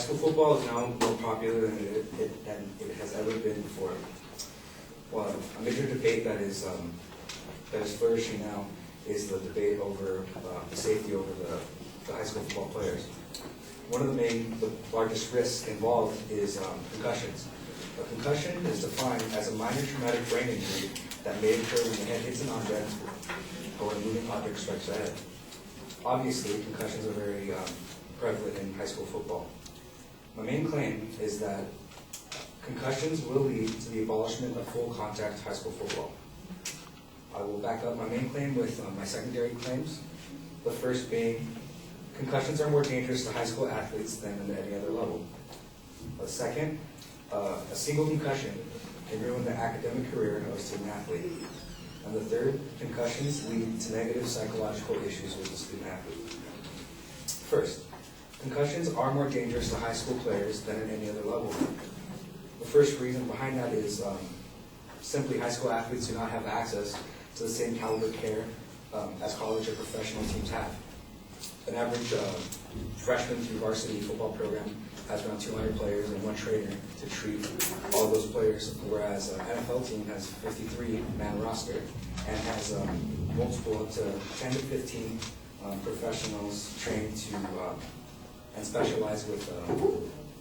school football is now more popular than it has ever been before. Well, a major debate that is flourishing now is the debate over the safety over the high school football players. One of the largest risks involved is concussions. A concussion is defined as a minor traumatic brain injury that may occur when the head hits an object or when a moving object strikes the head. Obviously, concussions are very prevalent in high school football. My main claim is that concussions will lead to the abolishment of full contact high school football. I will back up my main claim with my secondary claims. The first being, concussions are more dangerous to high school athletes than at any other level. The second, a single concussion can ruin the academic career of a student athlete. And the third, concussions lead to negative psychological issues with the student athlete. First, concussions are more dangerous to high school players than at any other level. The first reason behind that is simply high school athletes do not have access to the same caliber care as college or professional teams have. An average freshman through varsity football program has around 200 players and one trainer to treat all those players, whereas an NFL team has 53-man roster and has multiple up to 10 to 15 professionals trained to and specialize with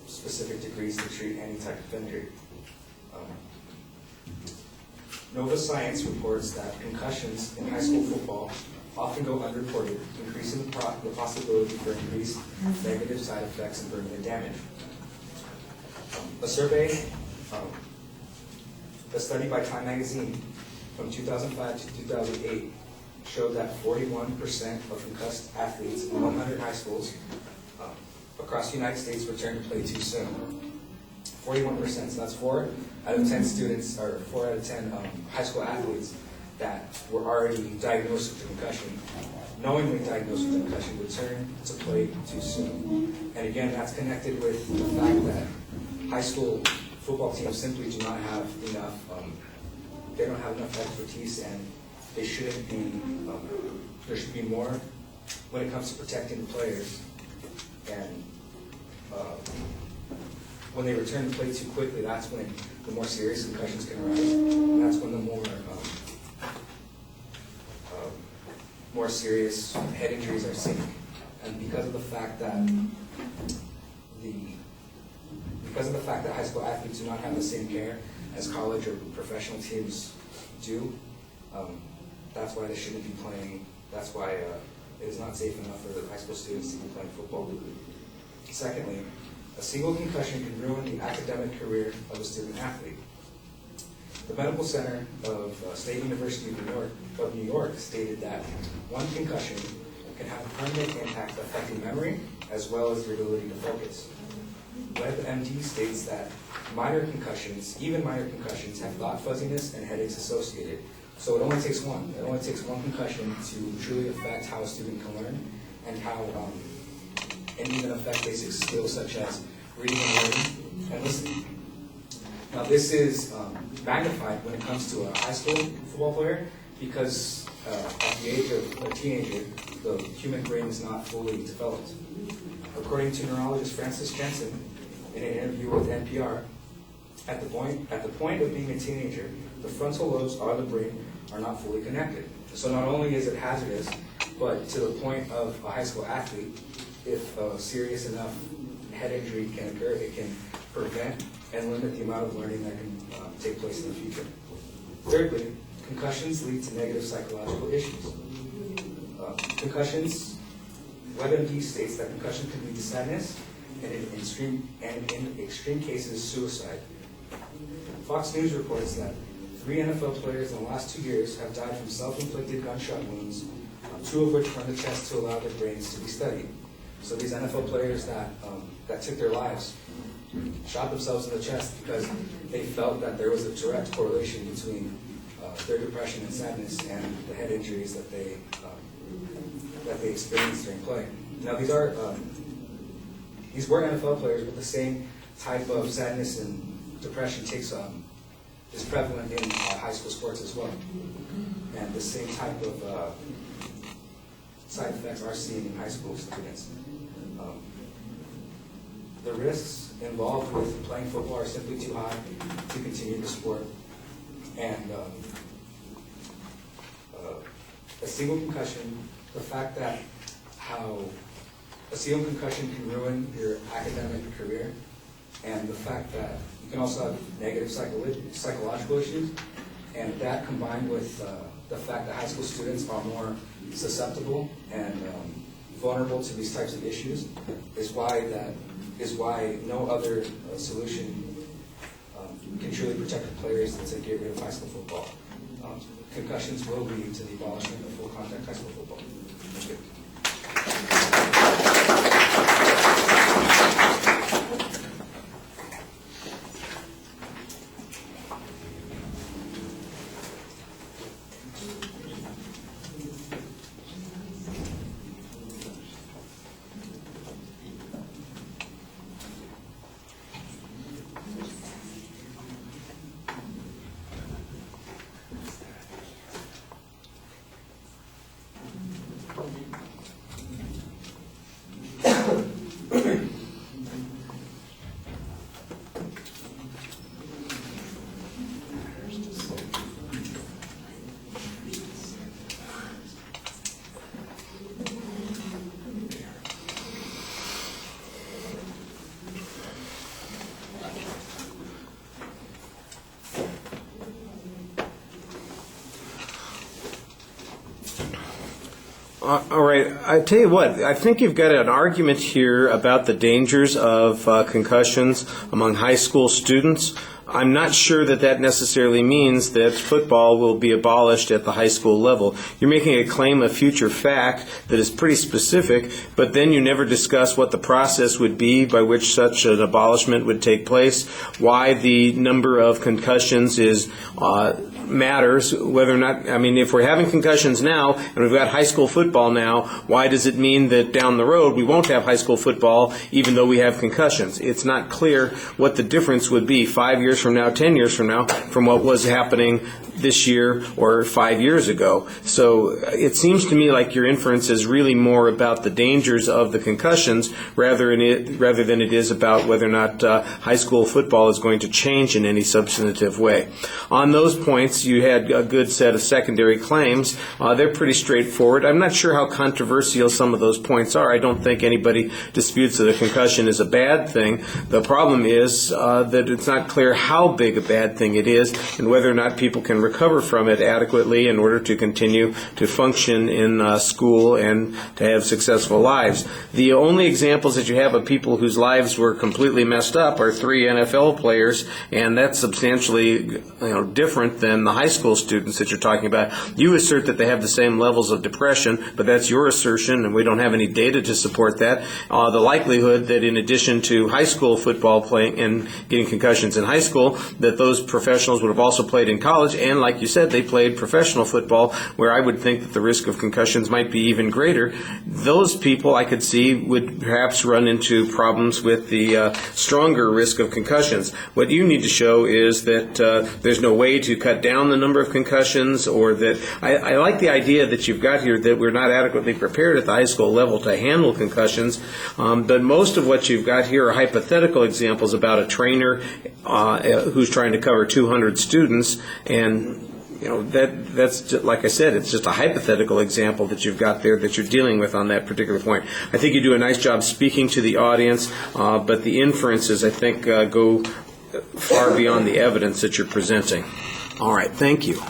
specific degrees to treat any type of injury. Nova Science reports that concussions in high school football often go unreported, increasing the possibility for increased negative side effects and permanent damage. A study by Time Magazine from 2005 to 2008 showed that 41% of concussed athletes in 100 high schools across the United States returned to play too soon. 41%, so that's 4 out of 10 students, or 4 out of 10 high school athletes that were already diagnosed with a concussion, knowingly diagnosed with a concussion, return to play too soon. And again, that's connected with the fact that high school football teams simply do not have enough, they don't have enough expertise, and they shouldn't be, there should be more when it comes to protecting the players. And when they return to play too quickly, that's when the more serious concussions can arise, and that's when the more serious head injuries are seen. And because of the fact that high school athletes do not have the same care as college or professional teams do, that's why they shouldn't be playing. That's why it is not safe enough for the high school students to be playing football. Secondly, a single concussion can ruin the academic career of a student athlete. The Medical Center of State University of New York stated that one concussion can have a permanent impact affecting memory as well as the ability to focus. WebMD states that minor concussions, even minor concussions, have thought fuzziness and headaches associated. So it only takes one. It only takes one concussion to truly affect how a student can learn and and even affect basic skills such as reading and writing and listening. Now this is magnified when it comes to a high school football player because at the age of a teenager, the human brain is not fully developed. According to neurologist Francis Jensen, in an interview with NPR, at the point of being a teenager, the frontal lobes of the brain are not fully connected. So not only is it hazardous, but to the point of a high school athlete, if a serious enough head injury can occur, it can prevent and limit the amount of learning that can take place in the future. Thirdly, concussions lead to negative psychological issues. Concussions, WebMD states that concussion can lead to sadness and in extreme cases, suicide. Fox News reports that 3 NFL players in the last 2 years have died from self-inflicted gunshot wounds, 2 of which were in the chest to allow their brains to be studied. So these NFL players that took their lives shot themselves in the chest because they felt that there was a direct correlation between their depression and sadness and the head injuries that they experienced during play. Now these were NFL players, but the same type of sadness and depression is prevalent in high school sports as well, and the same type of side effects are seen in high school students. the risks involved with playing football are simply too high to continue the sport. And a single concussion, the fact that how a single concussion can ruin your academic career, and the fact that you can also have negative psychological issues, and that combined with the fact that high school students are more susceptible and vulnerable to these types of issues is why no other solution can truly protect the players than to get rid of high school football. Concussions will lead to the abolishment of full contact high school football. Thank you. All right. I tell you what, I think you've got an argument here about the dangers of concussions among high school students. I'm not sure that that necessarily means that football will be abolished at the high school level. You're making a claim of future fact that is pretty specific, but then you never discuss what the process would be by which such an abolishment would take place, why the number of concussions is matters, whether or not, I mean, if we're having concussions now and we've got high school football now, why does it mean that down the road we won't have high school football even though we have concussions? It's not clear what the difference would be 5 years from now, 10 years from now, from what was happening this year or 5 years ago. So it seems to me like your inference is really more about the dangers of the concussions rather than it is about whether or not high school football is going to change in any substantive way. On those points, you had a good set of secondary claims. They're pretty straightforward. I'm not sure how controversial some of those points are. I don't think anybody disputes that a concussion is a bad thing. The problem is that it's not clear how big a bad thing it is and whether or not people can recover from it adequately in order to continue to function in school and to have successful lives. The only examples that you have of people whose lives were completely messed up are 3 NFL players, and that's substantially different than the high school students that you're talking about. You assert that they have the same levels of depression, but that's your assertion, and we don't have any data to support that. The likelihood that in addition to high school football playing and getting concussions in high school, that those professionals would have also played in college, and like you said, they played professional football, where I would think that the risk of concussions might be even greater. Those people, I could see, would perhaps run into problems with the stronger risk of concussions. What you need to show is that there's no way to cut down the number of concussions, or that I like the idea that you've got here that we're not adequately prepared at the high school level to handle concussions, but most of what you've got here are hypothetical examples about a trainer who's trying to cover 200 students, and that's just, like I said, it's just a hypothetical example that you've got there that you're dealing with on that particular point. I think you do a nice job speaking to the audience, but the inferences, I think, go far beyond the evidence that you're presenting. All right, thank you.